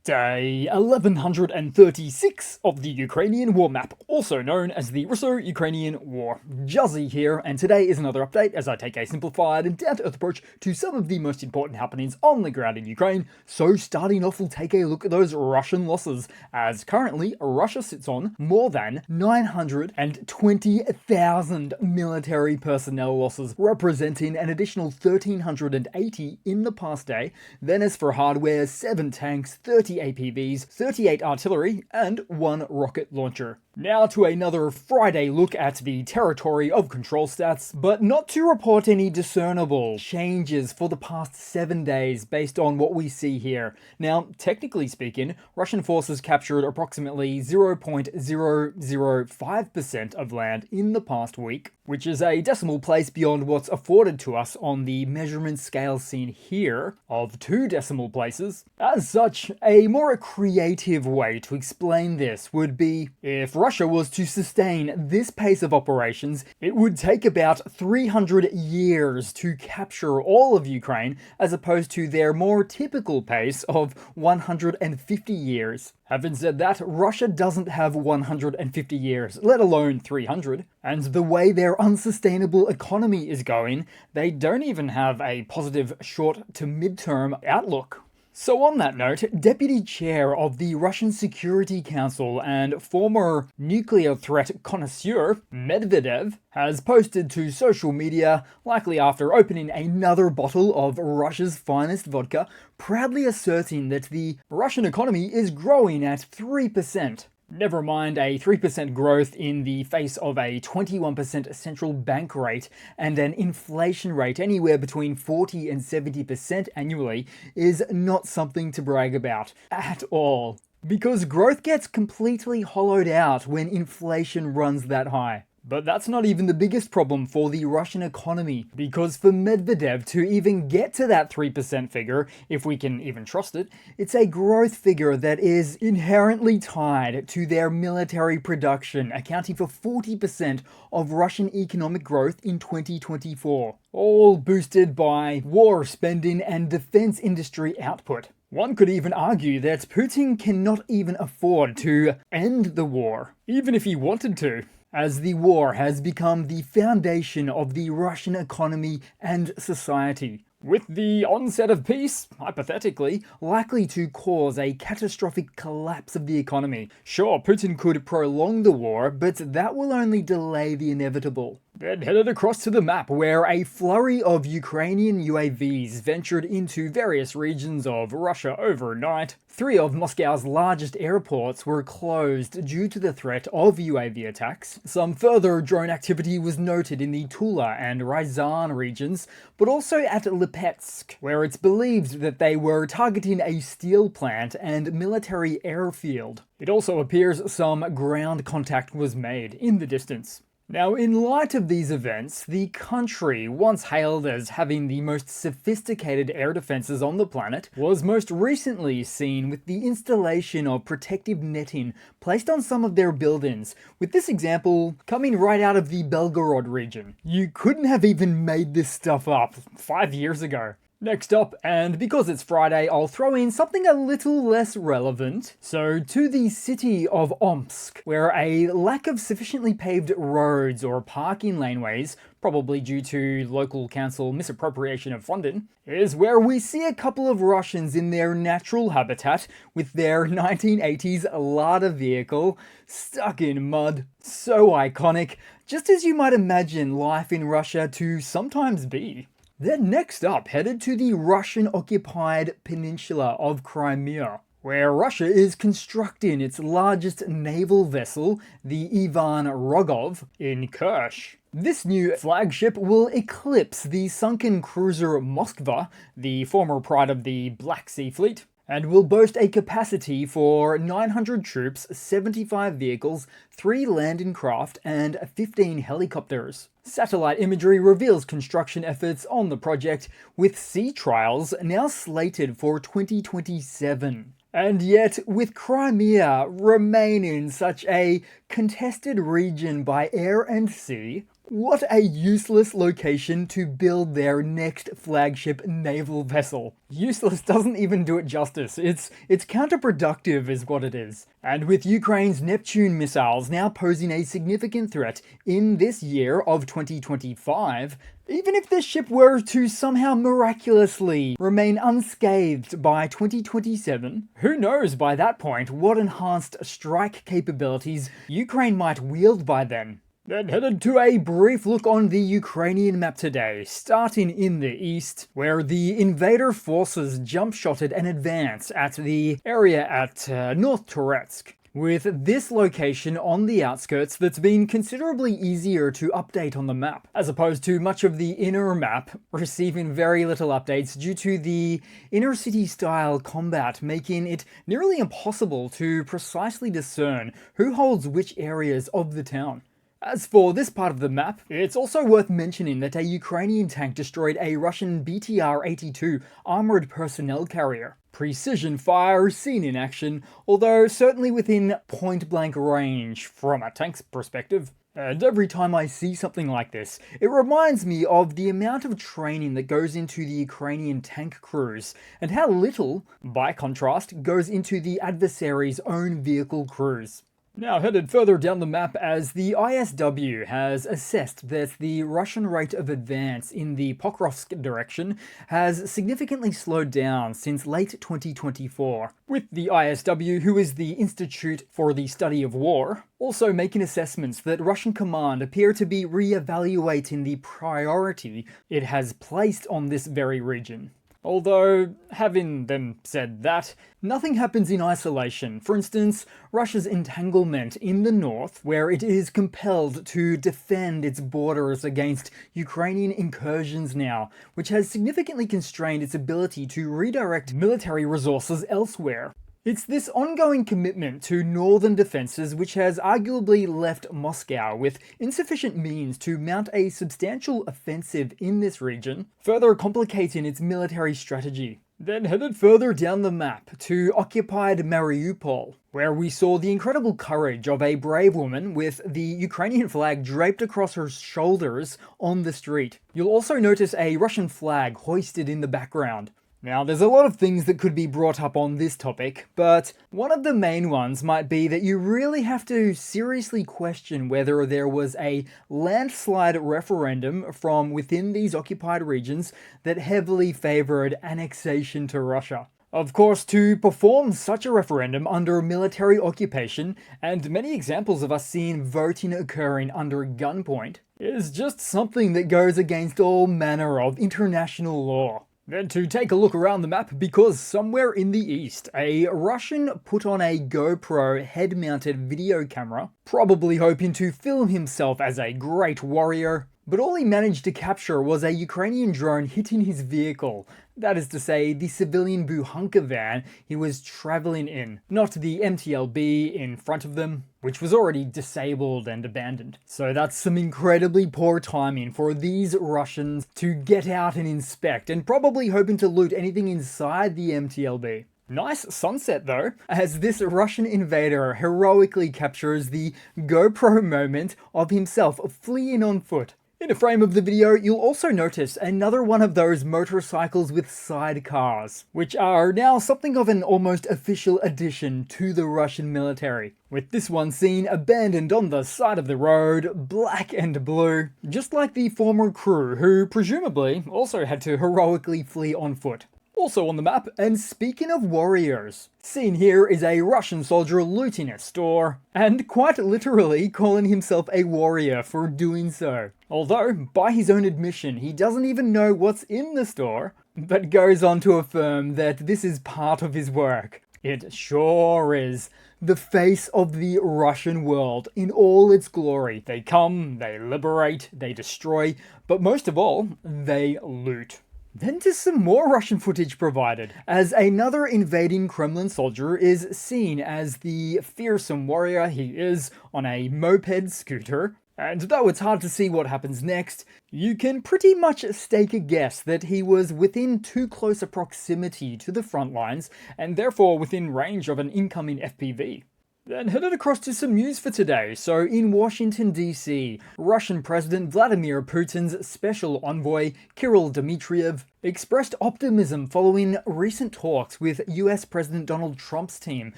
Day 1136 of the Ukrainian War Map, also known as the Russo-Ukrainian War. Juzzie here, and today is another update as I take a simplified and down-to-earth approach to some of the most important happenings on the ground in Ukraine. So starting off, we'll take a look at those Russian losses, as currently Russia sits on more than 920,000 military personnel losses, representing an additional 1,380 in the past day. Then as for hardware, 7 tanks, 30 APVs, 38 artillery, and 1 rocket launcher. Now to another Friday look at the territory of control stats, but not to report any discernible changes for the past 7 days based on what we see here. Now, technically speaking, Russian forces captured approximately 0.005% of land in the past week, which is a decimal place beyond what's afforded to us on the measurement scale seen here of 2 decimal places. As such, a more creative way to explain this would be if Russia was to sustain this pace of operations, it would take about 300 years to capture all of Ukraine, as opposed to their more typical pace of 150 years. Having said that, Russia doesn't have 150 years, let alone 300. And the way their unsustainable economy is going, they don't even have a positive short to mid-term outlook. So on that note, Deputy Chair of the Russian Security Council and former nuclear threat connoisseur, Medvedev, has posted to social media, likely after opening another bottle of Russia's finest vodka, proudly asserting that the Russian economy is growing at 3%. Never mind a 3% growth in the face of a 21% central bank rate and an inflation rate anywhere between 40 and 70% annually is not something to brag about at all. Because growth gets completely hollowed out when inflation runs that high. But that's not even the biggest problem for the Russian economy, because for Medvedev to even get to that 3% figure, if we can even trust it, it's a growth figure that is inherently tied to their military production, accounting for 40% of Russian economic growth in 2024, all boosted by war spending and defense industry output. One could even argue that Putin cannot even afford to end the war, even if he wanted to, as the war has become the foundation of the Russian economy and society, with the onset of peace, hypothetically, likely to cause a catastrophic collapse of the economy. Sure, Putin could prolong the war, but that will only delay the inevitable. Then headed across to the map, where a flurry of Ukrainian UAVs ventured into various regions of Russia overnight. 3 of Moscow's largest airports were closed due to the threat of UAV attacks. Some further drone activity was noted in the Tula and Ryazan regions, but also at Lipetsk, where it's believed that they were targeting a steel plant and military airfield. It also appears some ground contact was made in the distance. Now, in light of these events, the country, once hailed as having the most sophisticated air defenses on the planet, was most recently seen with the installation of protective netting placed on some of their buildings, with this example coming right out of the Belgorod region. You couldn't have even made this stuff up 5 years ago. Next up, and because it's Friday, I'll throw in something a little less relevant. So to the city of Omsk, where a lack of sufficiently paved roads or parking laneways, probably due to local council misappropriation of funding, is where we see a couple of Russians in their natural habitat with their 1980s Lada vehicle stuck in mud. So iconic, just as you might imagine life in Russia to sometimes be. Then next up, headed to the Russian-occupied peninsula of Crimea, where Russia is constructing its largest naval vessel, the Ivan Rogov, in Kerch. This new flagship will eclipse the sunken cruiser Moskva, the former pride of the Black Sea Fleet, and will boast a capacity for 900 troops, 75 vehicles, 3 landing craft, and 15 helicopters. Satellite imagery reveals construction efforts on the project, with sea trials now slated for 2027. And yet, with Crimea remaining such a contested region by air and sea, What a useless location to build their next flagship naval vessel. Useless doesn't even do it justice. It's counterproductive is what it is. And with Ukraine's Neptune missiles now posing a significant threat in this year of 2025, even if this ship were to somehow miraculously remain unscathed by 2027, who knows by that point what enhanced strike capabilities Ukraine might wield by then. Then headed to a brief look on the Ukrainian map today, starting in the east, where the invader forces jump-shotted an advance at the area at North Toretsk, with this location on the outskirts that's been considerably easier to update on the map, as opposed to much of the inner map receiving very little updates due to the inner city style combat making it nearly impossible to precisely discern who holds which areas of the town. As for this part of the map, it's also worth mentioning that a Ukrainian tank destroyed a Russian BTR-82 armoured personnel carrier. Precision fire seen in action, although certainly within point-blank range from a tank's perspective. And every time I see something like this, it reminds me of the amount of training that goes into the Ukrainian tank crews, and how little, by contrast, goes into the adversary's own vehicle crews. Now headed further down the map as the ISW has assessed that the Russian rate of advance in the Pokrovsk direction has significantly slowed down since late 2024, with the ISW, who is the Institute for the Study of War, also making assessments that Russian command appear to be re-evaluating the priority it has placed on this very region. Although, having them said that, nothing happens in isolation. For instance, Russia's entanglement in the north, where it is compelled to defend its borders against Ukrainian incursions now, which has significantly constrained its ability to redirect military resources elsewhere. It's this ongoing commitment to northern defences which has arguably left Moscow with insufficient means to mount a substantial offensive in this region, further complicating its military strategy. Then headed further down the map to occupied Mariupol, where we saw the incredible courage of a brave woman with the Ukrainian flag draped across her shoulders on the street. You'll also notice a Russian flag hoisted in the background. Now, there's a lot of things that could be brought up on this topic, but one of the main ones might be that you really have to seriously question whether there was a landslide referendum from within these occupied regions that heavily favoured annexation to Russia. Of course, to perform such a referendum under military occupation, and many examples of us seeing voting occurring under gunpoint, is just something that goes against all manner of international law. Then to take a look around the map, because somewhere in the east, a Russian put on a GoPro head-mounted video camera, probably hoping to film himself as a great warrior, but all he managed to capture was a Ukrainian drone hitting his vehicle. That is to say, the civilian Buhanka van he was travelling in, not the MTLB in front of them, which was already disabled and abandoned. So that's some incredibly poor timing for these Russians to get out and inspect, and probably hoping to loot anything inside the MTLB. Nice sunset though, as this Russian invader heroically captures the GoPro moment of himself fleeing on foot. In a frame of the video, you'll also notice another one of those motorcycles with sidecars, which are now something of an almost official addition to the Russian military, with this one seen abandoned on the side of the road, black and blue, just like the former crew who presumably also had to heroically flee on foot. Also on the map, and speaking of warriors, seen here is a Russian soldier looting a store, and quite literally calling himself a warrior for doing so. Although, by his own admission, he doesn't even know what's in the store, but goes on to affirm that this is part of his work. It sure is. The face of the Russian world in all its glory. They come, they liberate, they destroy, but most of all, they loot. Then to some more Russian footage provided, as another invading Kremlin soldier is seen as the fearsome warrior he is on a moped scooter. And though it's hard to see what happens next, you can pretty much stake a guess that he was within too close a proximity to the front lines, and therefore within range of an incoming FPV. Then headed across to some news for today. So in Washington, D.C., Russian President Vladimir Putin's special envoy, Kirill Dmitriev, expressed optimism following recent talks with US President Donald Trump's team,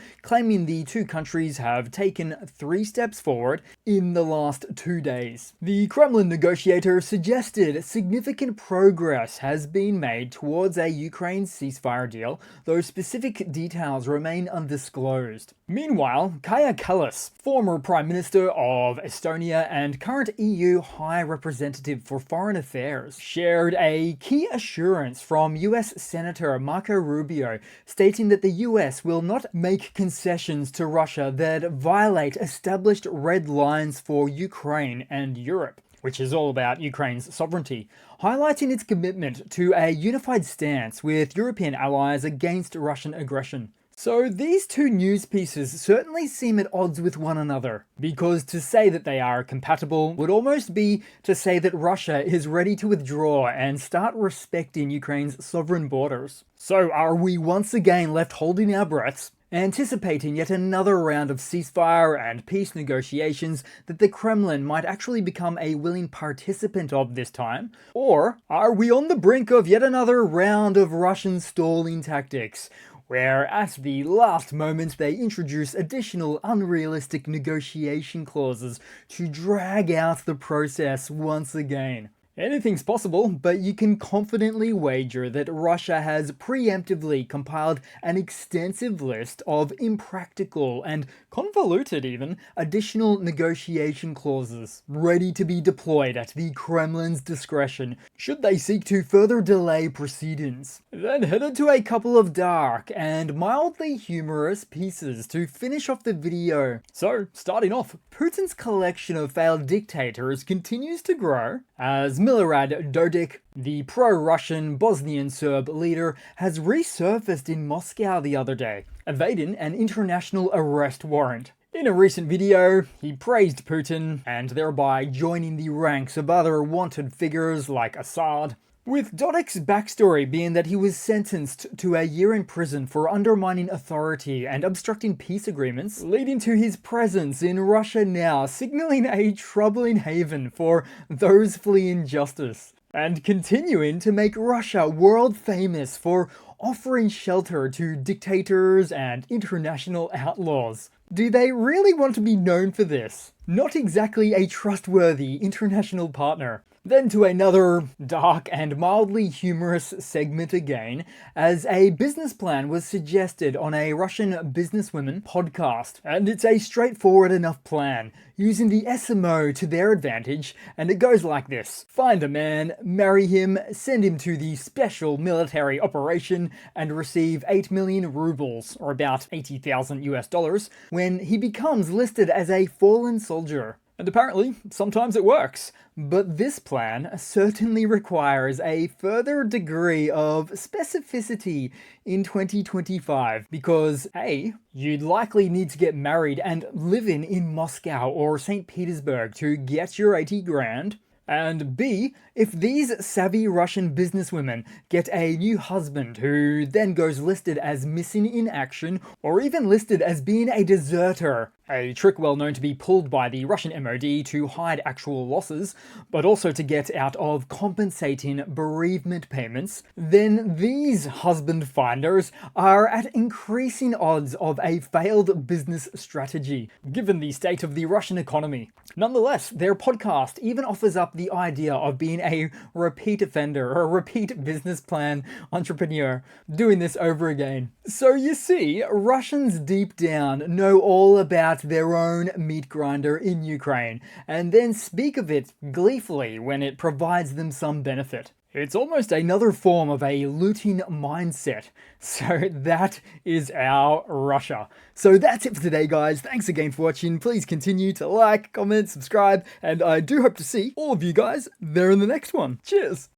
claiming the two countries have taken 3 steps forward in the last 2 days. The Kremlin negotiator suggested significant progress has been made towards a Ukraine ceasefire deal, though specific details remain undisclosed. Meanwhile, Kaja Kallas, former Prime Minister of Estonia and current EU High Representative for Foreign Affairs, shared a key assurance from US Senator Marco Rubio, stating that the US will not make concessions to Russia that violate established red lines for Ukraine and Europe, which is all about Ukraine's sovereignty, highlighting its commitment to a unified stance with European allies against Russian aggression. So these two news pieces certainly seem at odds with one another, because to say that they are compatible would almost be to say that Russia is ready to withdraw and start respecting Ukraine's sovereign borders. So are we once again left holding our breaths, anticipating yet another round of ceasefire and peace negotiations that the Kremlin might actually become a willing participant of this time? Or are we on the brink of yet another round of Russian stalling tactics, where at the last moment they introduce additional unrealistic negotiation clauses to drag out the process once again? Anything's possible, but you can confidently wager that Russia has preemptively compiled an extensive list of impractical and convoluted even additional negotiation clauses, ready to be deployed at the Kremlin's discretion should they seek to further delay proceedings. Then headed to a couple of dark and mildly humorous pieces to finish off the video. So, starting off, Putin's collection of failed dictators continues to grow, as Milorad Dodik, the pro-Russian Bosnian Serb leader, has resurfaced in Moscow the other day, evading an international arrest warrant. In a recent video, he praised Putin, and thereby joining the ranks of other wanted figures like Assad, with Dodik's backstory being that he was sentenced to a year in prison for undermining authority and obstructing peace agreements, leading to his presence in Russia now, signaling a troubling haven for those fleeing justice, and continuing to make Russia world famous for offering shelter to dictators and international outlaws. Do they really want to be known for this? Not exactly a trustworthy international partner. Then to another dark and mildly humorous segment again, as a business plan was suggested on a Russian businesswoman podcast. And it's a straightforward enough plan, using the SMO to their advantage, and it goes like this. Find a man, marry him, send him to the special military operation, and receive 8 million rubles, or about 80,000 US dollars, when he becomes listed as a fallen soldier. And apparently, sometimes it works. But this plan certainly requires a further degree of specificity in 2025 because A, you'd likely need to get married and live in Moscow or St. Petersburg to get your 80 grand. And B, if these savvy Russian businesswomen get a new husband who then goes listed as missing in action or even listed as being a deserter, a trick well known to be pulled by the Russian MOD to hide actual losses, but also to get out of compensating bereavement payments, then these husband finders are at increasing odds of a failed business strategy, given the state of the Russian economy. Nonetheless, their podcast even offers up the idea of being a repeat offender or a repeat business plan entrepreneur, doing this over again. So you see, Russians deep down know all about their own meat grinder in Ukraine, and then speak of it gleefully when it provides them some benefit. It's almost another form of a looting mindset. So that is our Russia. So that's it for today, guys. Thanks again for watching. Please continue to like, comment, subscribe, and I do hope to see all of you guys there in the next one. Cheers!